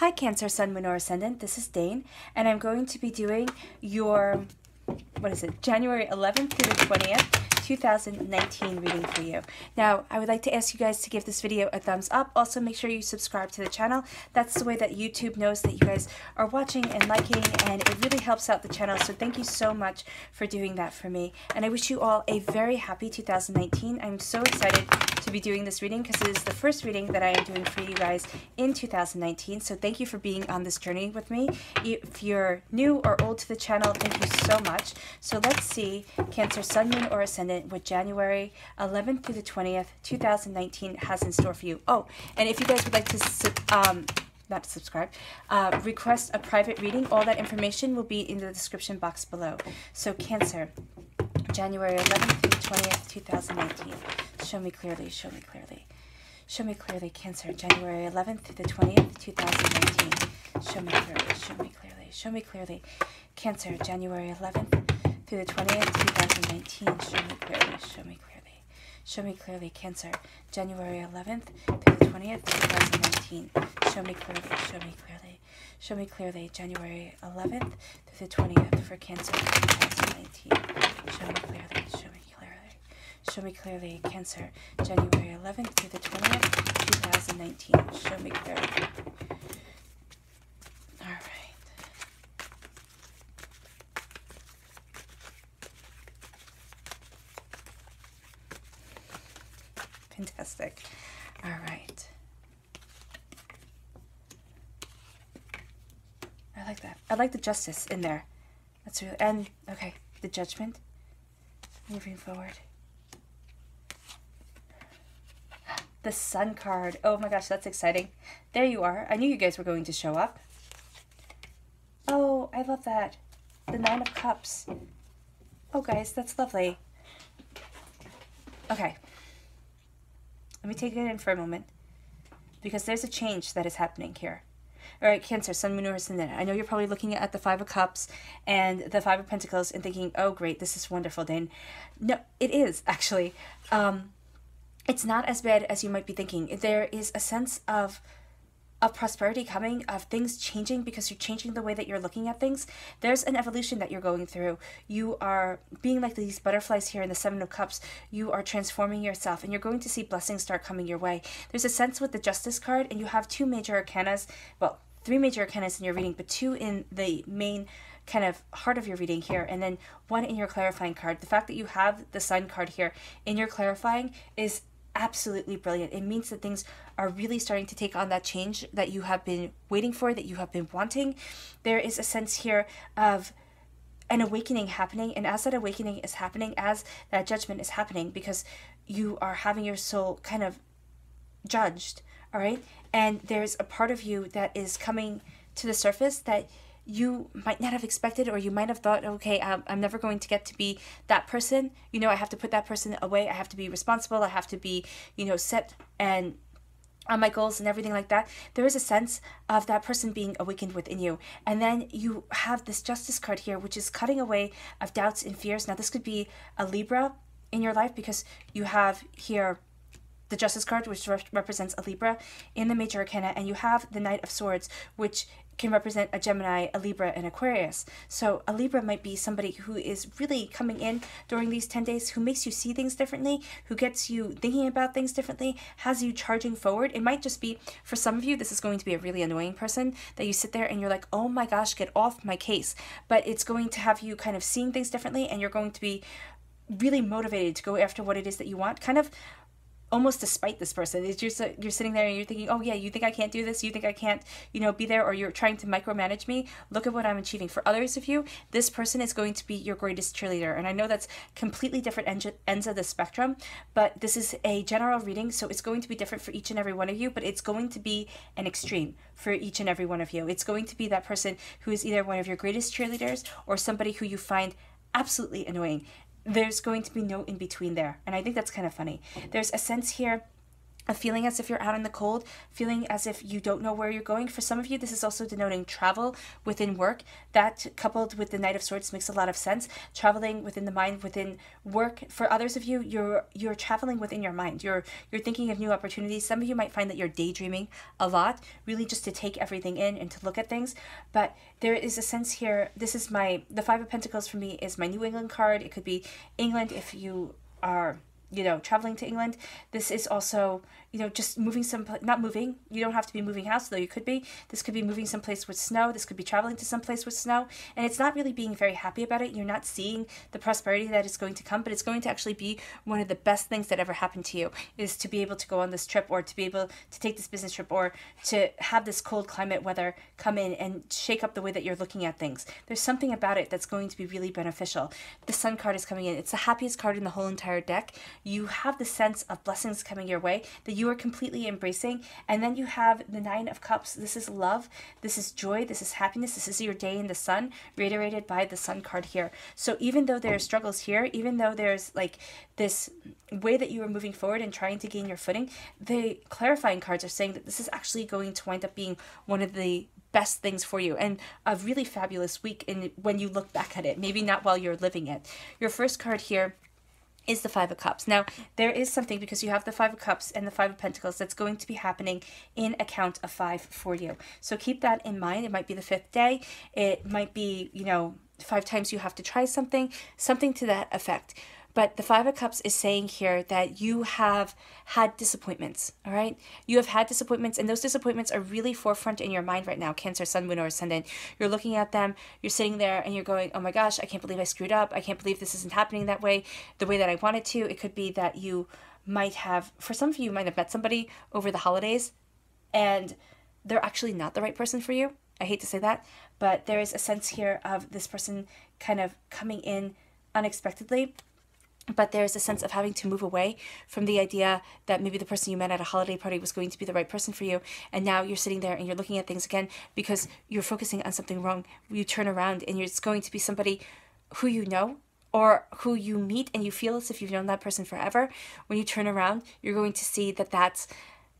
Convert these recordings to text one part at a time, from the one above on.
Hi Cancer, Sun, Moon, or Ascendant. This is Dane, and I'm going to be doing your, January 11th through the 20th, 2019 reading for you. Now, I would like to ask you guys to give this video a thumbs up. Also, make sure you subscribe to the channel. That's the way that YouTube knows that you guys are watching and liking, and it really helps out the channel. So thank you so much for doing that for me. And I wish you all a very happy 2019. I'm so excited to be doing this reading because it is the first reading that I am doing for you guys in 2019. So thank you for being on this journey with me. If you're new or old to the channel, thank you so much. So let's see Cancer, Sun, Moon, or Ascendant what January 11th through the 20th, 2019 has in store for you. Oh, and if you guys would like to not to subscribe, request a private reading, all that information will be in the description box below. So Cancer, January 11th through the 20th, 2019. Show me clearly, show me clearly. Show me clearly, Cancer, January 11th through the 20th, 2019. Show me clearly, show me clearly, show me clearly. Cancer, January 11th through the 20th, 2019. Show me clearly, show me clearly. Show me clearly, Cancer, January 11th through the 20th, 2019. Show me clearly, show me clearly. Show me clearly, January 11th through the 20th for Cancer, 2019. Show me clearly, show me clearly. Show me clearly, Cancer, January 11th through the 20th, 2019. Show me clearly. All right. Fantastic. All right. I like that. I like the Justice in there. That's really, and okay, the Judgment. Moving forward. The Sun card. Oh my gosh, that's exciting. There you are. I knew you guys were going to show up. Oh, I love that. The Nine of Cups. Oh guys, that's lovely. Okay. Let me take it in for a moment, because there's a change that is happening here. All right, Cancer, Sun, Moon, or Ascendant. I know you're probably looking at the Five of Cups and the Five of Pentacles and thinking, oh, great, this is wonderful, Dane. No, it is, actually. It's not as bad as you might be thinking. There is a sense of prosperity coming, of things changing because you're changing the way that you're looking at things. There's an evolution that you're going through. You are being like these butterflies here in the Seven of Cups. You are transforming yourself, and you're going to see blessings start coming your way. There's a sense with the Justice card, and you have two major arcanas, well, three major arcanas in your reading, but two in the main kind of heart of your reading here, and then one in your clarifying card. The fact that you have the Sun card here in your clarifying is absolutely brilliant. It means that things are really starting to take on that change that you have been waiting for, that you have been wanting. There is a sense here of an awakening happening, and as that awakening is happening, as that judgment is happening, because you are having your soul kind of judged, all right? And there's a part of you that is coming to the surface that you might not have expected, or you might have thought, okay, I'm never going to get to be that person. You know, I have to put that person away. I have to be responsible. I have to be, you know, set and on my goals and everything like that. There is a sense of that person being awakened within you. And then you have this Justice card here, which is cutting away of doubts and fears. Now, this could be a Libra in your life, because you have here the Justice card, which represents a Libra in the major arcana, and you have the Knight of Swords, which can represent a Gemini, a Libra, and Aquarius. So a Libra might be somebody who is really coming in during these 10 days, who makes you see things differently, who gets you thinking about things differently, has you charging forward. It might just be, for some of you, this is going to be a really annoying person that you sit there and you're like, oh my gosh, get off my case. But it's going to have you kind of seeing things differently, and you're going to be really motivated to go after what it is that you want, kind of almost despite this person. It's just, you're sitting there and you're thinking, oh yeah, you think I can't do this? You think I can't, you know, be there? Or you're trying to micromanage me? Look at what I'm achieving. For others of you, this person is going to be your greatest cheerleader. And I know that's completely different ends of the spectrum, but this is a general reading, so it's going to be different for each and every one of you, but it's going to be an extreme for each and every one of you. It's going to be that person who is either one of your greatest cheerleaders or somebody who you find absolutely annoying. There's going to be no in between there. And I think that's kind of funny. There's a sense here of feeling as if you're out in the cold, feeling as if you don't know where you're going. For some of you, this is also denoting travel within work. That, coupled with the Knight of Swords, makes a lot of sense. Traveling within the mind, within work. For others of you, you're traveling within your mind. You're thinking of new opportunities. Some of you might find that you're daydreaming a lot, really just to take everything in and to look at things. But there is a sense here. This is the Five of Pentacles for me is my New England card. It could be England if you are, you know, traveling to England. This is also, you know, just moving not moving. You don't have to be moving house, though you could be. This could be moving someplace with snow. This could be traveling to someplace with snow. And it's not really being very happy about it. You're not seeing the prosperity that is going to come, but it's going to actually be one of the best things that ever happened to you, is to be able to go on this trip, or to be able to take this business trip, or to have this cold climate weather come in and shake up the way that you're looking at things. There's something about it that's going to be really beneficial. The Sun card is coming in. It's the happiest card in the whole entire deck. You have the sense of blessings coming your way that you are completely embracing. And then you have the Nine of Cups. This is love. This is joy. This is happiness. This is your day in the sun, reiterated by the Sun card here. So even though there are struggles here, even though there's like this way that you are moving forward and trying to gain your footing, the clarifying cards are saying that this is actually going to wind up being one of the best things for you, and a really fabulous week when you look back at it, maybe not while you're living it. Your first card here is the Five of Cups. Now, there is something, because you have the Five of Cups and the Five of Pentacles, that's going to be happening in a count of 5 for you. So keep that in mind. It might be the 5th day. It might be, you know, 5 times you have to try something to that effect. But the Five of Cups is saying here that you have had disappointments, all right? You have had disappointments, and those disappointments are really forefront in your mind right now, Cancer, Sun, Moon, or Ascendant. You're looking at them, you're sitting there, and you're going, oh my gosh, I can't believe I screwed up. I can't believe this isn't happening that way, the way that I wanted to. It could be that you might have, for some of you might have met somebody over the holidays, and they're actually not the right person for you. I hate to say that, but there is a sense here of this person kind of coming in unexpectedly. But there's a sense of having to move away from the idea that maybe the person you met at a holiday party was going to be the right person for you. And now you're sitting there and you're looking at things again because you're focusing on something wrong. You turn around and it's going to be somebody who you know, or who you meet and you feel as if you've known that person forever. When you turn around, you're going to see that that's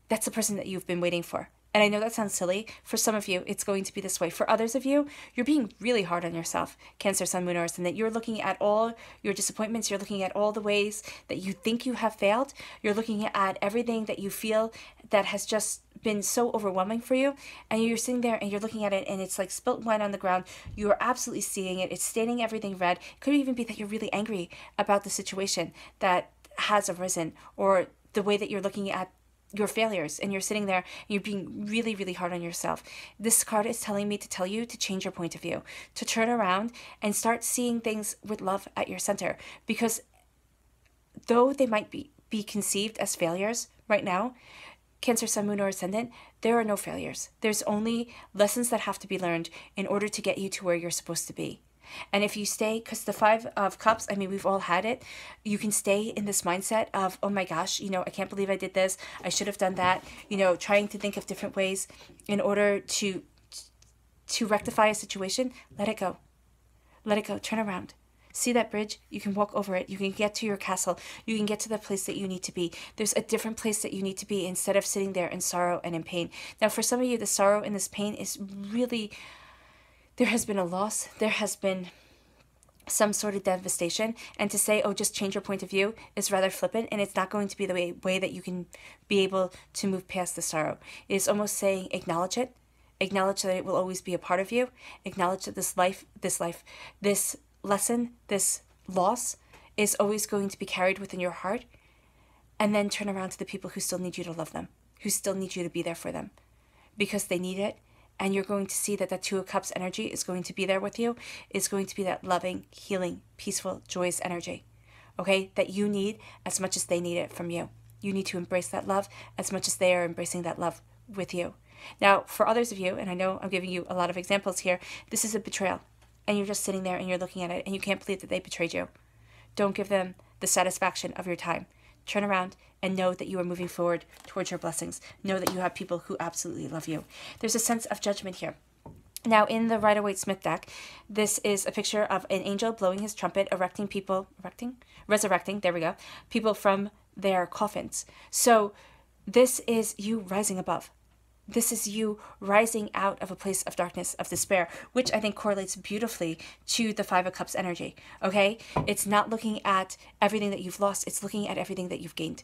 the person that you've been waiting for. And I know that sounds silly. For some of you, it's going to be this way. For others of you, you're being really hard on yourself, Cancer, Sun, Moon, or Ascendant. You're looking at all your disappointments. You're looking at all the ways that you think you have failed. You're looking at everything that you feel that has just been so overwhelming for you. And you're sitting there and you're looking at it, and it's like spilt wine on the ground. You are absolutely seeing it. It's staining everything red. It could even be that you're really angry about the situation that has arisen, or the way that you're looking at your failures, and you're sitting there and you're being really, really hard on yourself. This card is telling me to tell you to change your point of view, to turn around and start seeing things with love at your center. Because though they might be conceived as failures right now, Cancer, Sun, Moon, or Ascendant, there are no failures. There's only lessons that have to be learned in order to get you to where you're supposed to be. And if you stay, because the Five of Cups, I mean, we've all had it, you can stay in this mindset of, oh my gosh, you know, I can't believe I did this, I should have done that, you know, trying to think of different ways in order to rectify a situation. Let it go. Let it go. Turn around. See that bridge? You can walk over it. You can get to your castle. You can get to the place that you need to be. There's a different place that you need to be instead of sitting there in sorrow and in pain. Now, for some of you, the sorrow and this pain is really... There has been a loss. There has been some sort of devastation. And to say, oh, just change your point of view is rather flippant. And it's not going to be the way that you can be able to move past the sorrow. It is almost saying, acknowledge it. Acknowledge that it will always be a part of you. Acknowledge that this lesson, this loss is always going to be carried within your heart. And then turn around to the people who still need you to love them, who still need you to be there for them, because they need it. And you're going to see that that Two of Cups energy is going to be there with you. It's going to be that loving, healing, peaceful, joyous energy, okay, that you need as much as they need it from you. You need to embrace that love as much as they are embracing that love with you. Now, for others of you, and I know I'm giving you a lot of examples here, this is a betrayal. And you're just sitting there and you're looking at it and you can't believe that they betrayed you. Don't give them the satisfaction of your time. Turn around and know that you are moving forward towards your blessings. Know that you have people who absolutely love you. There's a sense of judgment here. Now, in the Rider-Waite-Smith deck, this is a picture of an angel blowing his trumpet, resurrecting, there we go, people from their coffins. So This is you rising above. This is you rising out of a place of darkness, of despair, which I think correlates beautifully to the Five of Cups energy, okay? It's not looking at everything that you've lost. It's looking at everything that you've gained,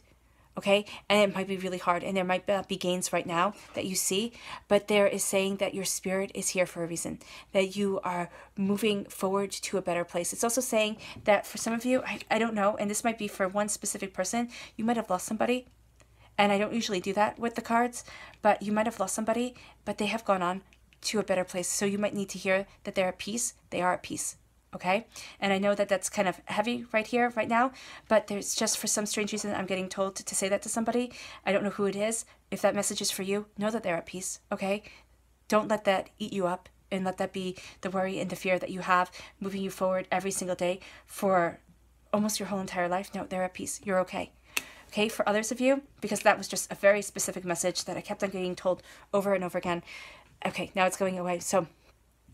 okay? And it might be really hard, and there might not be gains right now that you see, but there is saying that your spirit is here for a reason, that you are moving forward to a better place. It's also saying that for some of you, I don't know, and this might be for one specific person, you might have lost somebody. And I don't usually do that with the cards, but you might have lost somebody, but they have gone on to a better place. So you might need to hear that they're at peace. They are at peace, okay? And I know that that's kind of heavy right here, right now, but there's just for some strange reason I'm getting told to say that to somebody. I don't know who it is. If that message is for you, know that they're at peace, okay? Don't let that eat you up and let that be the worry and the fear that you have moving you forward every single day for almost your whole entire life. No, they're at peace. You're okay. Okay, for others of you, because that was just a very specific message that I kept on getting told over and over again. Okay, now it's going away. So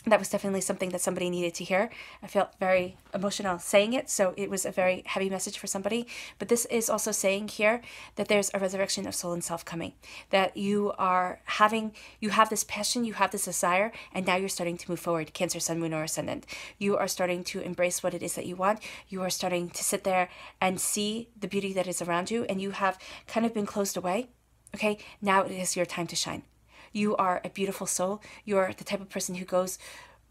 that was definitely something that somebody needed to hear. I felt very emotional saying it, so it was a very heavy message for somebody. But this is also saying here that there's a resurrection of soul and self coming, that you have this passion, you have this desire, and now you're starting to move forward. Cancer, Sun, Moon, or Ascendant. You are starting to embrace what it is that you want. You are starting to sit there and see the beauty that is around you, and you have kind of been closed away. Okay, now it is your time to shine. You are a beautiful soul. You're the type of person who goes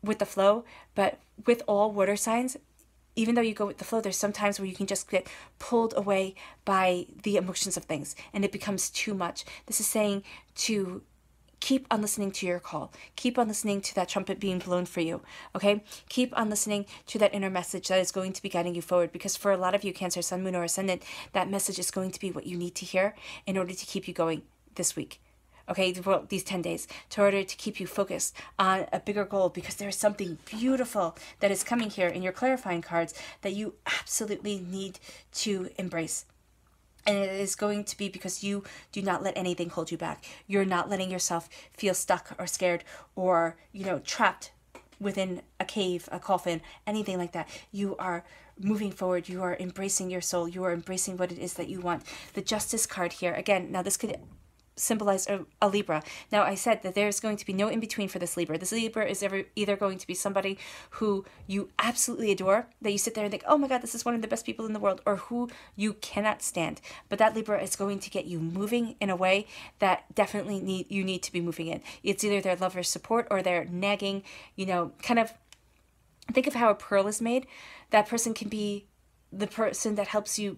with the flow, but with all water signs, even though you go with the flow, there's some times where you can just get pulled away by the emotions of things and it becomes too much. This is saying to keep on listening to your call. Keep on listening to that trumpet being blown for you, okay? Keep on listening to that inner message that is going to be guiding you forward, because for a lot of you, Cancer, Sun, Moon, or Ascendant, that message is going to be what you need to hear in order to keep you going this week. Okay, well, these 10 days, in order to keep you focused on a bigger goal, because there is something beautiful that is coming here in your clarifying cards that you absolutely need to embrace. And it is going to be because you do not let anything hold you back. You're not letting yourself feel stuck or scared or, trapped within a cave, a coffin, anything like that. You are moving forward. You are embracing your soul. You are embracing what it is that you want. The Justice card here, again, now this could symbolize a Libra. Now, I said that there's going to be no in-between for this Libra. This Libra is either going to be somebody who you absolutely adore, that you sit there and think, oh my God, this is one of the best people in the world, or who you cannot stand. But that Libra is going to get you moving in a way that definitely you need to be moving in. It's either their love or support or their nagging, kind of think of how a pearl is made. That person can be the person that helps you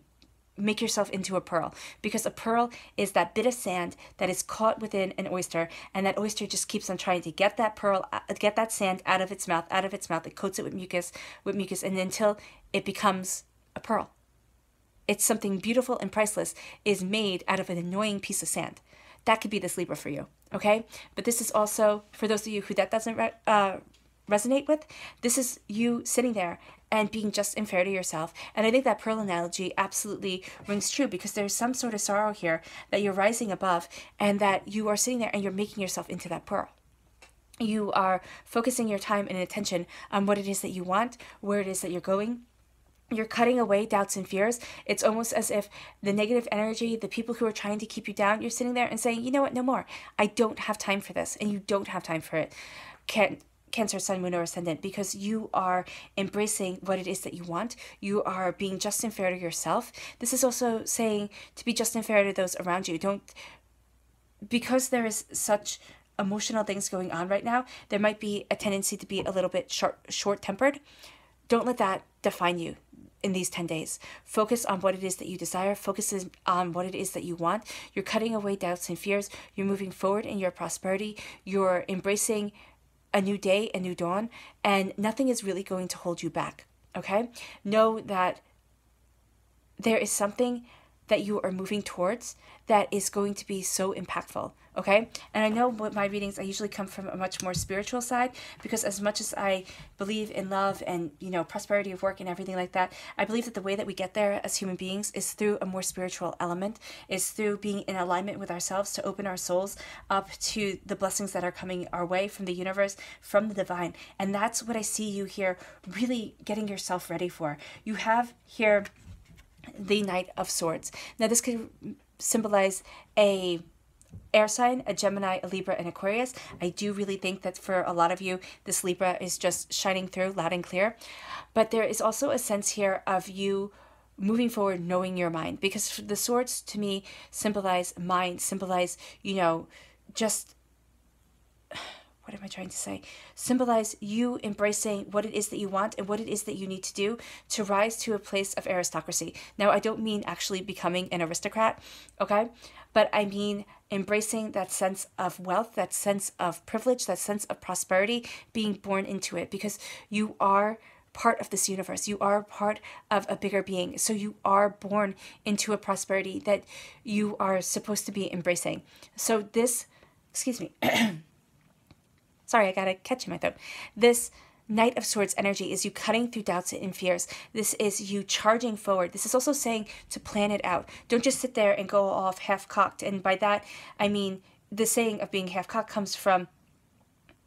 make yourself into a pearl, because a pearl is that bit of sand that is caught within an oyster, and that oyster just keeps on trying to get that sand out of its mouth. It coats it with mucus, and until it becomes a pearl. It's something beautiful and priceless is made out of an annoying piece of sand. That could be this Libra for you, okay? But this is also, for those of you who that doesn't resonate with, this is you sitting there and being just unfair to yourself. And I think that pearl analogy absolutely rings true, because there's some sort of sorrow here that you're rising above, and that you are sitting there and you're making yourself into that pearl. You are focusing your time and attention on what it is that you want, where it is that you're going. You're cutting away doubts and fears. It's almost as if the negative energy, the people who are trying to keep you down, you're sitting there and saying, you know what, no more. I don't have time for this. And you don't have time for it. Cancer, Sun, Moon, or Ascendant, because you are embracing what it is that you want. You are being just and fair to yourself. This is also saying to be just and fair to those around you. Because there is such emotional things going on right now, there might be a tendency to be a little bit short-tempered. Don't let that define you in these 10 days. Focus on what it is that you desire. Focus on what it is that you want. You're cutting away doubts and fears. You're moving forward in your prosperity. You're embracing a new day, a new dawn, and nothing is really going to hold you back, okay? Know that there is something that you are moving towards that is going to be so impactful, okay? And I know with my readings, I usually come from a much more spiritual side, because as much as I believe in love and, prosperity of work and everything like that, I believe that the way that we get there as human beings is through a more spiritual element, is through being in alignment with ourselves to open our souls up to the blessings that are coming our way from the universe, from the divine. And that's what I see you here really getting yourself ready for. You have here the Knight of Swords. Now, this could symbolize a air sign, a Gemini, a Libra, and Aquarius. I do really think that for a lot of you, this Libra is just shining through loud and clear. But there is also a sense here of you moving forward, knowing your mind, because the swords to me symbolize mind, symbolize, just, what am I trying to say? Symbolize you embracing what it is that you want and what it is that you need to do to rise to a place of aristocracy. Now, I don't mean actually becoming an aristocrat, okay? But I mean embracing that sense of wealth, that sense of privilege, that sense of prosperity, being born into it, because you are part of this universe. You are part of a bigger being. So you are born into a prosperity that you are supposed to be embracing. So this, excuse me, sorry, I got a catch in my throat. This Knight of Swords energy is you cutting through doubts and fears. This is you charging forward. This is also saying to plan it out. Don't just sit there and go off half-cocked. And by that, I mean the saying of being half-cocked comes from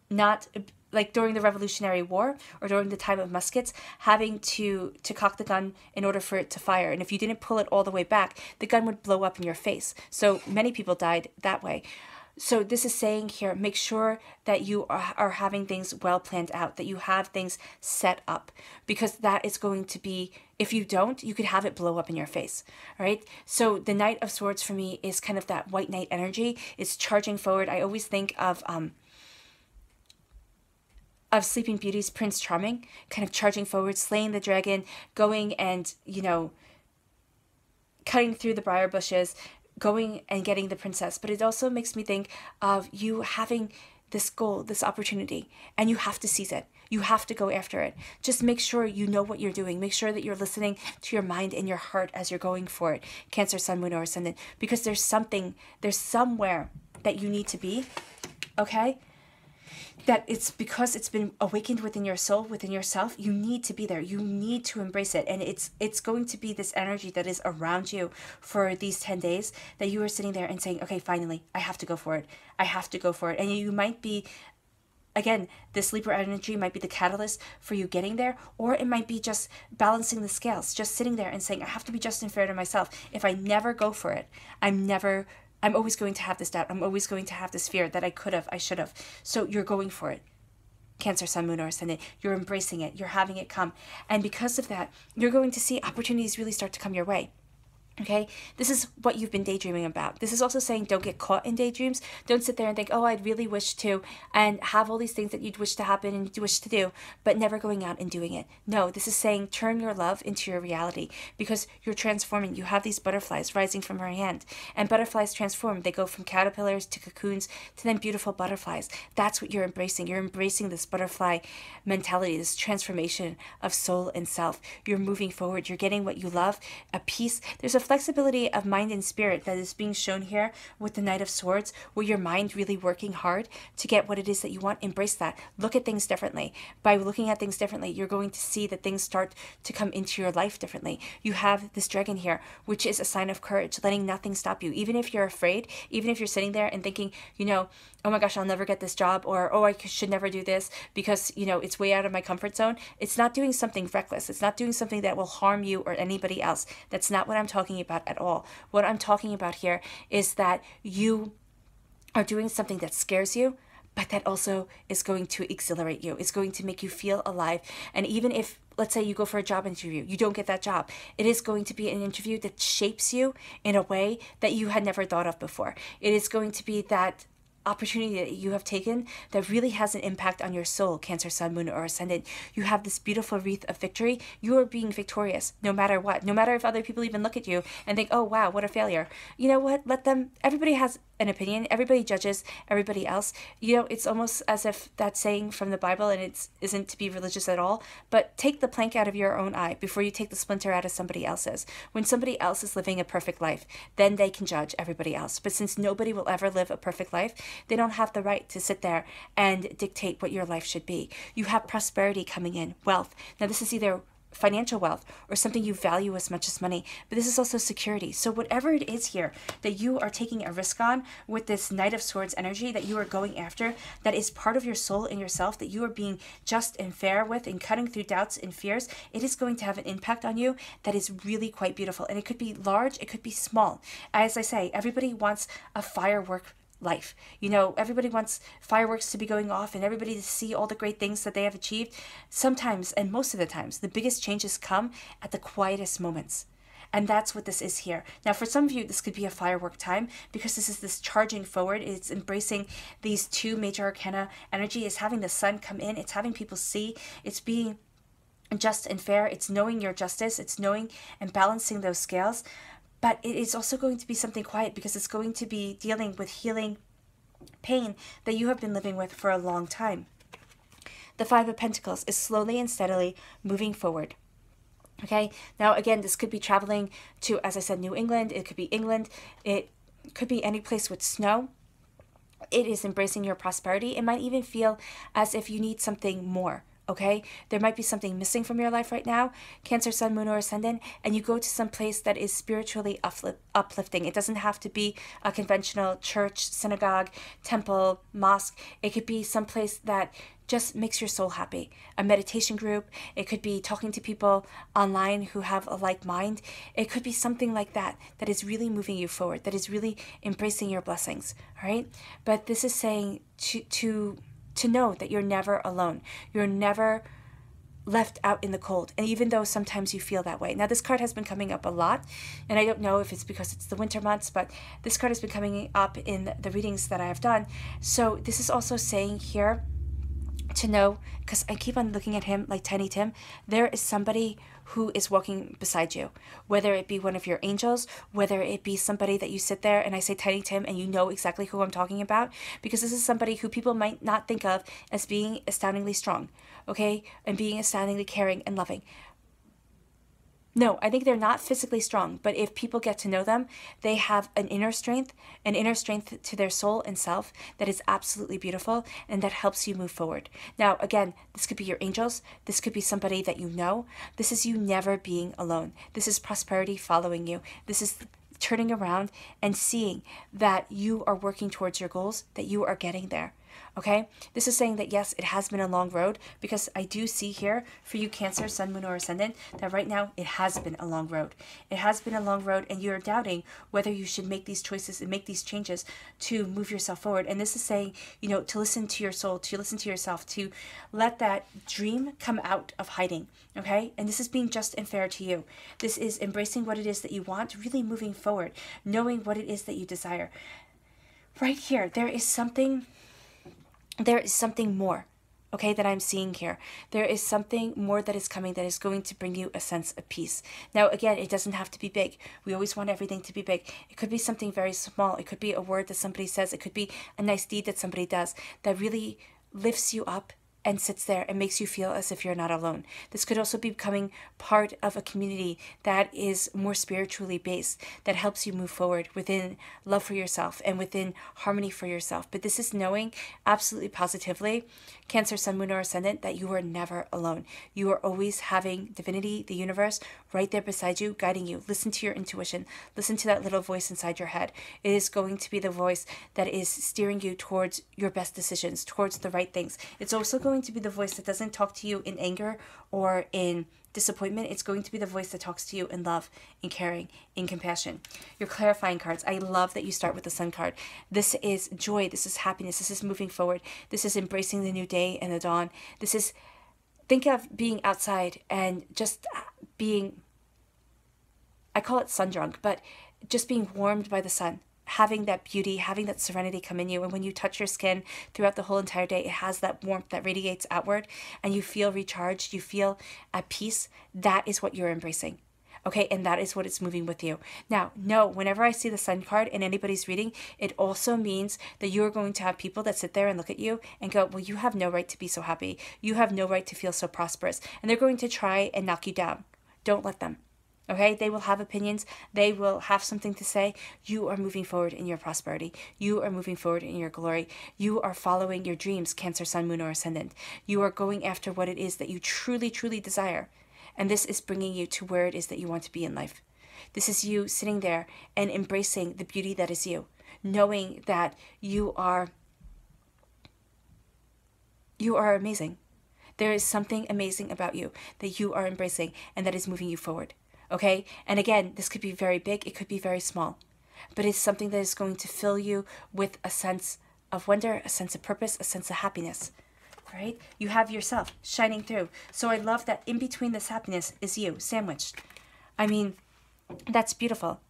not like during the Revolutionary War or during the time of muskets, having to cock the gun in order for it to fire. And if you didn't pull it all the way back, the gun would blow up in your face. So many people died that way. So this is saying here, make sure that you are having things well planned out, that you have things set up, because that is going to be, if you don't, you could have it blow up in your face, all right? So the Knight of Swords for me is kind of that white knight energy. It's charging forward. I always think of Sleeping Beauty's Prince Charming, kind of charging forward, slaying the dragon, going and, cutting through the briar bushes, going and getting the princess. But it also makes me think of you having this goal, this opportunity, and you have to seize it. You have to go after it. Just make sure you know what you're doing. Make sure that you're listening to your mind and your heart as you're going for it. Cancer, Sun, Moon, or Ascendant. Because there's somewhere that you need to be, okay? That it's because it's been awakened within your soul, within yourself. You need to be there. You need to embrace it. And it's going to be this energy that is around you for these 10 days that you are sitting there and saying, okay, finally, I have to go for it. I have to go for it. And you might be, again, this Libra energy might be the catalyst for you getting there, or it might be just balancing the scales, just sitting there and saying, I have to be just and fair to myself. If I never go for it, I'm always going to have this doubt. I'm always going to have this fear that I should have. So you're going for it. Cancer, Sun, Moon, or Ascendant. You're embracing it. You're having it come. And because of that, you're going to see opportunities really start to come your way. Okay, this is what you've been daydreaming about. This is also saying don't get caught in daydreams. Don't sit there and think, oh, I'd really wish to, and have all these things that you'd wish to happen and you'd wish to do, but never going out and doing it. No, this is saying turn your love into your reality, because you're transforming. You have these butterflies rising from her hand, and butterflies transform. They go from caterpillars to cocoons to then beautiful butterflies. That's what you're embracing. You're embracing this butterfly mentality, this transformation of soul and self. You're moving forward. You're getting what you love, a peace. There's a flexibility of mind and spirit that is being shown here with the Knight of Swords, where your mind really working hard to get what it is that you want. Embrace that. Look at things differently. By looking at things differently, you're going to see that things start to come into your life differently. You have this dragon here, which is a sign of courage, letting nothing stop you. Even if you're afraid, even if you're sitting there and thinking, oh my gosh, I'll never get this job, or oh, I should never do this because, it's way out of my comfort zone. It's not doing something reckless. It's not doing something that will harm you or anybody else. That's not what I'm talking about at all. What I'm talking about here is that you are doing something that scares you, but that also is going to exhilarate you. It's going to make you feel alive. And even if, let's say you go for a job interview, you don't get that job, it is going to be an interview that shapes you in a way that you had never thought of before. It is going to be that opportunity that you have taken that really has an impact on your soul, Cancer, Sun, Moon, or Ascendant. You have this beautiful wreath of victory. You are being victorious no matter what. No matter if other people even look at you and think, oh wow, what a failure. You know what? Let them, everybody has an opinion. Everybody judges everybody else. It's almost as if that saying from the Bible, and it isn't to be religious at all, but take the plank out of your own eye before you take the splinter out of somebody else's. When somebody else is living a perfect life, then they can judge everybody else. But since nobody will ever live a perfect life, they don't have the right to sit there and dictate what your life should be. You have prosperity coming in, wealth. Now this is either financial wealth or something you value as much as money, but this is also security. So whatever it is here that you are taking a risk on with this Knight of Swords energy that you are going after, that is part of your soul and yourself, that you are being just and fair with and cutting through doubts and fears, it is going to have an impact on you that is really quite beautiful. And it could be large, it could be small. As I say, everybody wants a firework life. You know, everybody wants fireworks to be going off and everybody to see all the great things that they have achieved. Sometimes, and most of the times, the biggest changes come at the quietest moments. And that's what this is here. Now, for some of you, this could be a firework time because this is this charging forward. It's embracing these two major arcana energy. It's having the sun come in. It's having people see. It's being just and fair. It's knowing your justice. It's knowing and balancing those scales. But it is also going to be something quiet because it's going to be dealing with healing pain that you have been living with for a long time. The Five of Pentacles is slowly and steadily moving forward. Okay, now again, this could be traveling to, as I said, New England. It could be England. It could be any place with snow. It is embracing your prosperity. It might even feel as if you need something more. Okay, there might be something missing from your life right now, Cancer, Sun, Moon, or Ascendant, and you go to some place that is spiritually uplifting. It doesn't have to be a conventional church, synagogue, temple, mosque. It could be some place that just makes your soul happy. A meditation group. It could be talking to people online who have a like mind. It could be something like that that is really moving you forward, that is really embracing your blessings. All right, but this is saying to know that you're never alone. You're never left out in the cold. And even though sometimes you feel that way. Now, this card has been coming up a lot, and I don't know if it's because it's the winter months, but this card has been coming up in the readings that I have done. So this is also saying here to know, because I keep on looking at him like Tiny Tim, there is somebody who is walking beside you, whether it be one of your angels, whether it be somebody that you sit there and I say Tiny Tim and you know exactly who I'm talking about, because this is somebody who people might not think of as being astoundingly strong, okay, and being astoundingly caring and loving. No, I think they're not physically strong, but if people get to know them, they have an inner strength to their soul and self that is absolutely beautiful and that helps you move forward. Now, again, this could be your angels. This could be somebody that you know. This is you never being alone. This is prosperity following you. This is turning around and seeing that you are working towards your goals, that you are getting there. Okay, this is saying that yes, it has been a long road, because I do see here for you Cancer, Sun, Moon, or Ascendant, that right now it has been a long road. It has been a long road, and you're doubting whether you should make these choices and make these changes to move yourself forward. And this is saying, you know, to listen to your soul, to listen to yourself, to let that dream come out of hiding. Okay, and this is being just and fair to you. This is embracing what it is that you want, really moving forward, knowing what it is that you desire. Right here, there is something more, okay, that I'm seeing here. There is something more that is coming that is going to bring you a sense of peace. Now, again, it doesn't have to be big. We always want everything to be big. It could be something very small. It could be a word that somebody says. It could be a nice deed that somebody does that really lifts you up and sits there and makes you feel as if you're not alone. This could also be becoming part of a community that is more spiritually based, that helps you move forward within love for yourself and within harmony for yourself. But this is knowing absolutely positively, Cancer, Sun, Moon, or Ascendant, that you are never alone. You are always having divinity, the universe, right there beside you, guiding you. Listen to your intuition. Listen to that little voice inside your head. It is going to be the voice that is steering you towards your best decisions, towards the right things. It's also going to be the voice that doesn't talk to you in anger or in disappointment. It's going to be the voice that talks to you in love, in caring, in compassion. Your clarifying cards. I love that you start with the Sun card. This is joy. This is happiness. This is moving forward. This is embracing the new day and the dawn. This is, think of being outside and just being, I call it sun drunk, but just being warmed by the sun. Having that beauty, having that serenity come in you. And when you touch your skin throughout the whole entire day, it has that warmth that radiates outward and you feel recharged, you feel at peace. That is what you're embracing. Okay, and that is what it's moving with you. Now, no, whenever I see the Sun card in anybody's reading, it also means that you're going to have people that sit there and look at you and go, well, you have no right to be so happy. You have no right to feel so prosperous. And they're going to try and knock you down. Don't let them. Okay, they will have opinions. They will have something to say. You are moving forward in your prosperity. You are moving forward in your glory. You are following your dreams, Cancer, Sun, Moon, or Ascendant. You are going after what it is that you truly, truly desire. And this is bringing you to where it is that you want to be in life. This is you sitting there and embracing the beauty that is you, knowing that you are amazing. There is something amazing about you that you are embracing and that is moving you forward. Okay? And again, this could be very big, it could be very small, but it's something that is going to fill you with a sense of wonder, a sense of purpose, a sense of happiness. Right? You have yourself shining through. So I love that in between this happiness is you, sandwiched. I mean, that's beautiful.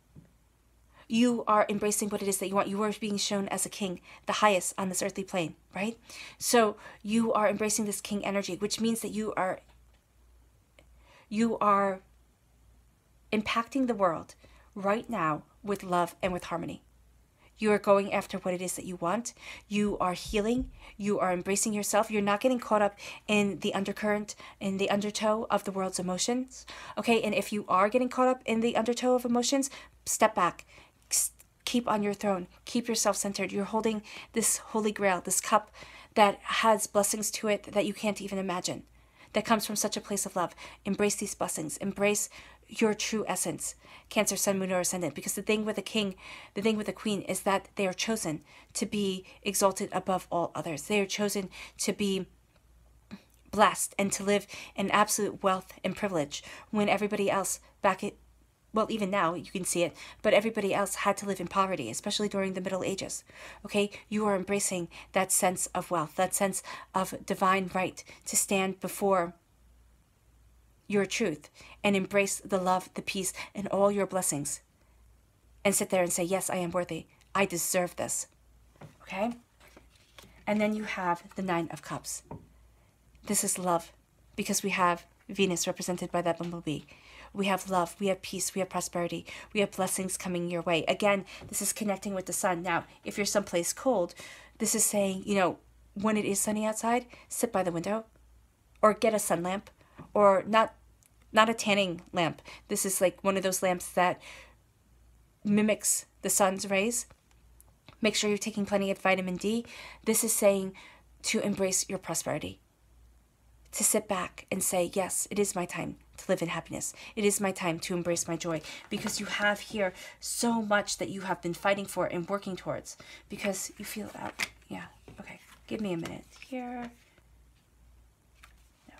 You are embracing what it is that you want. You are being shown as a king, the highest on this earthly plane, right? So you are embracing this king energy, which means that you are impacting the world right now with love and with harmony. You are going after what it is that you want. You are healing. You are embracing yourself. You're not getting caught up in the undercurrent, in the undertow of the world's emotions. Okay, and if you are getting caught up in the undertow of emotions, step back. Keep on your throne. Keep yourself centered. You're holding this holy grail, this cup that has blessings to it that you can't even imagine, that comes from such a place of love. Embrace these blessings. Embrace your true essence, Cancer, Sun, Moon, or Ascendant. Because the thing with a king, the thing with a queen is that they are chosen to be exalted above all others. They are chosen to be blessed and to live in absolute wealth and privilege when everybody else even now you can see it, but everybody else had to live in poverty, especially during the Middle Ages. Okay, you are embracing that sense of wealth, that sense of divine right to stand before your truth and embrace the love, the peace, and all your blessings, and sit there and say, yes, I am worthy. I deserve this. Okay? And then you have the Nine of Cups. This is love, because we have Venus represented by that bumblebee. We have love, we have peace, we have prosperity, we have blessings coming your way. Again, this is connecting with the sun. Now, if you're someplace cold, this is saying, when it is sunny outside, sit by the window or get a sun lamp, or not a tanning lamp. This is like one of those lamps that mimics the sun's rays. Make sure you're taking plenty of vitamin D. This is saying to embrace your prosperity, to sit back and say, yes, it is my time to live in happiness. It is my time to embrace my joy, because you have here so much that you have been fighting for and working towards, because you feel that. Yeah, okay. Give me a minute here. No.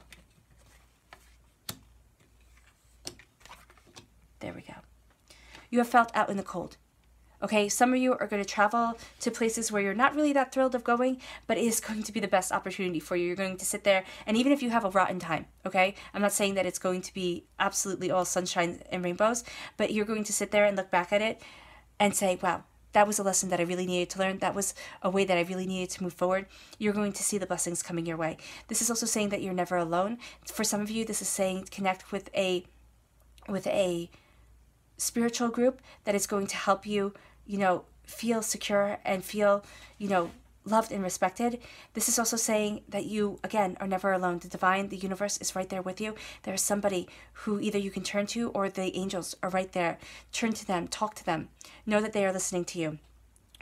There we go. You have felt out in the cold. Okay, some of you are going to travel to places where you're not really that thrilled of going, but it is going to be the best opportunity for you. You're going to sit there, and even if you have a rotten time, okay, I'm not saying that it's going to be absolutely all sunshine and rainbows, but you're going to sit there and look back at it and say, wow, that was a lesson that I really needed to learn. That was a way that I really needed to move forward. You're going to see the blessings coming your way. This is also saying that you're never alone. For some of you, this is saying connect with a spiritual group that is going to help you, feel secure and feel, loved and respected. This is also saying that you, again, are never alone. The divine, the universe is right there with you. There is somebody who either you can turn to, or the angels are right there. Turn to them, talk to them. Know that they are listening to you.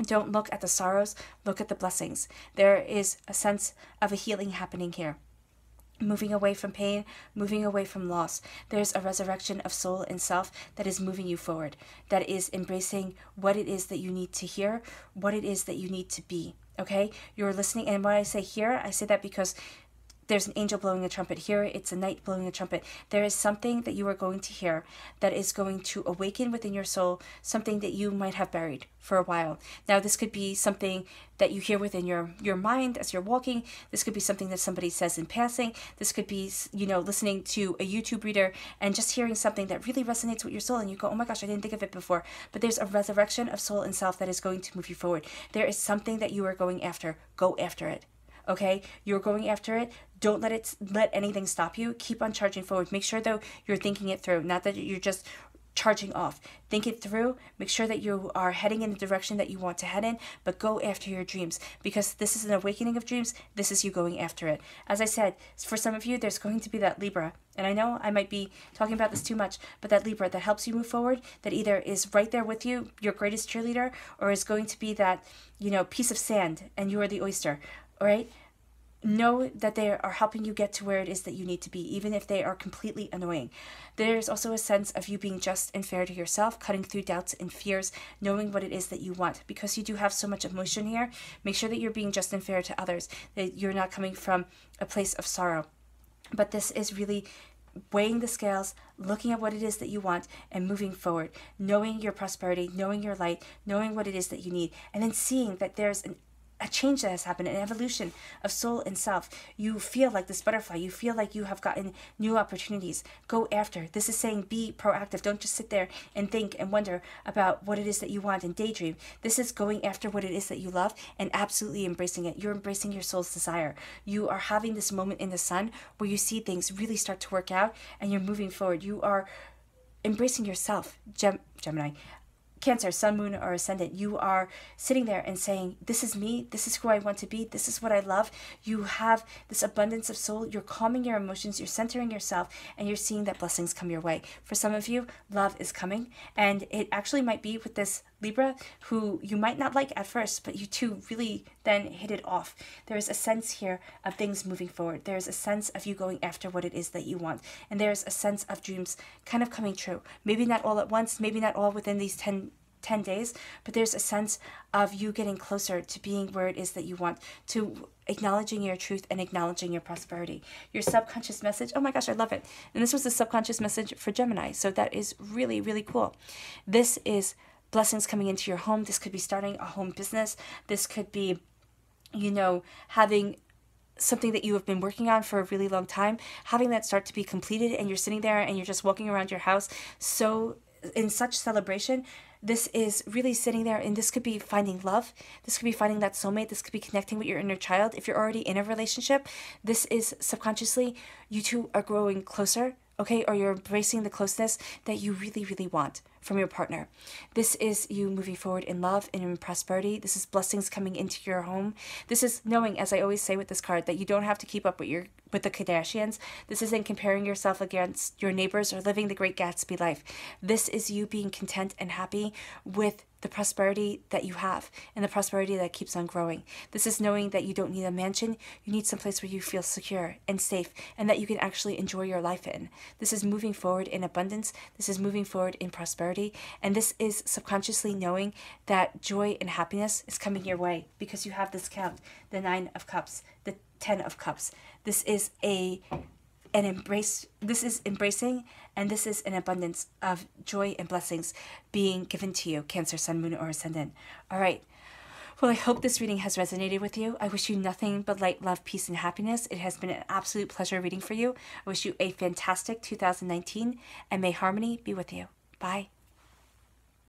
Don't look at the sorrows, look at the blessings. There is a sense of a healing happening here. Moving away from pain, moving away from loss. There's a resurrection of soul and self that is moving you forward, that is embracing what it is that you need to hear, what it is that you need to be, okay? You're listening, and when I say hear, I say that because there's an angel blowing a trumpet. Here, it's a knight blowing a trumpet. There is something that you are going to hear that is going to awaken within your soul, something that you might have buried for a while. Now, this could be something that you hear within your mind as you're walking. This could be something that somebody says in passing. This could be, listening to a YouTube reader and just hearing something that really resonates with your soul, and you go, oh my gosh, I didn't think of it before. But there's a resurrection of soul and self that is going to move you forward. There is something that you are going after. Go after it. Okay, you're going after it. Don't let anything stop you. Keep on charging forward. Make sure, though, you're thinking it through, not that you're just charging off. Think it through. Make sure that you are heading in the direction that you want to head in, but go after your dreams, because this is an awakening of dreams. This is you going after it. As I said, for some of you, there's going to be that Libra, and I know I might be talking about this too much, but that Libra that helps you move forward, that either is right there with you, your greatest cheerleader, or is going to be that, piece of sand and you are the oyster. All right? know that they are helping you get to where it is that you need to be, even if they are completely annoying. There's also a sense of you being just and fair to yourself, cutting through doubts and fears, knowing what it is that you want. Because you do have so much emotion here, make sure that you're being just and fair to others, that you're not coming from a place of sorrow. But this is really weighing the scales, looking at what it is that you want, and moving forward, knowing your prosperity, knowing your light, knowing what it is that you need, and then seeing that there's a change that has happened, an evolution of soul and self. You feel like this butterfly. You feel like you have gotten new opportunities. Go after. This is saying be proactive. Don't just sit there and think and wonder about what it is that you want and daydream. This is going after what it is that you love and absolutely embracing it. You're embracing your soul's desire. You are having this moment in the sun where you see things really start to work out and you're moving forward. You are embracing yourself, Gemini. Cancer, sun, moon, or ascendant, you are sitting there and saying, this is me, this is who I want to be, this is what I love. You have this abundance of soul, you're calming your emotions, you're centering yourself, and you're seeing that blessings come your way. For some of you, love is coming, and it actually might be with this Libra, who you might not like at first, but you two really then hit it off. There's a sense here of things moving forward. There's a sense of you going after what it is that you want. And there's a sense of dreams kind of coming true. Maybe not all at once, maybe not all within these 10 days, but there's a sense of you getting closer to being where it is that you want, to acknowledging your truth and acknowledging your prosperity. Your subconscious message, oh my gosh, I love it. And this was the subconscious message for Gemini, so that is really, really cool. This is blessings coming into your home. This could be starting a home business. This could be, having something that you have been working on for a really long time, having that start to be completed, and you're sitting there and you're just walking around your house so in such celebration. This is really sitting there, and this could be finding love. This could be finding that soulmate. This could be connecting with your inner child. If you're already in a relationship, this is subconsciously, you two are growing closer, okay? Or you're embracing the closeness that you really, really want from your partner. This is you moving forward in love and in prosperity. This is blessings coming into your home. This is knowing, as I always say with this card, that you don't have to keep up with the Kardashians. This isn't comparing yourself against your neighbors or living the Great Gatsby life. This is you being content and happy with the prosperity that you have and the prosperity that keeps on growing. This is knowing that you don't need a mansion. You need someplace where you feel secure and safe and that you can actually enjoy your life in. This is moving forward in abundance. This is moving forward in prosperity. And this is subconsciously knowing that joy and happiness is coming your way because you have this count, the 9 of Cups, the 10 of Cups. This is this is embracing, and this is an abundance of joy and blessings being given to you, Cancer, Sun, Moon, or Ascendant. All right. Well, I hope this reading has resonated with you. I wish you nothing but light, love, peace, and happiness. It has been an absolute pleasure reading for you. I wish you a fantastic 2019, and may harmony be with you. Bye.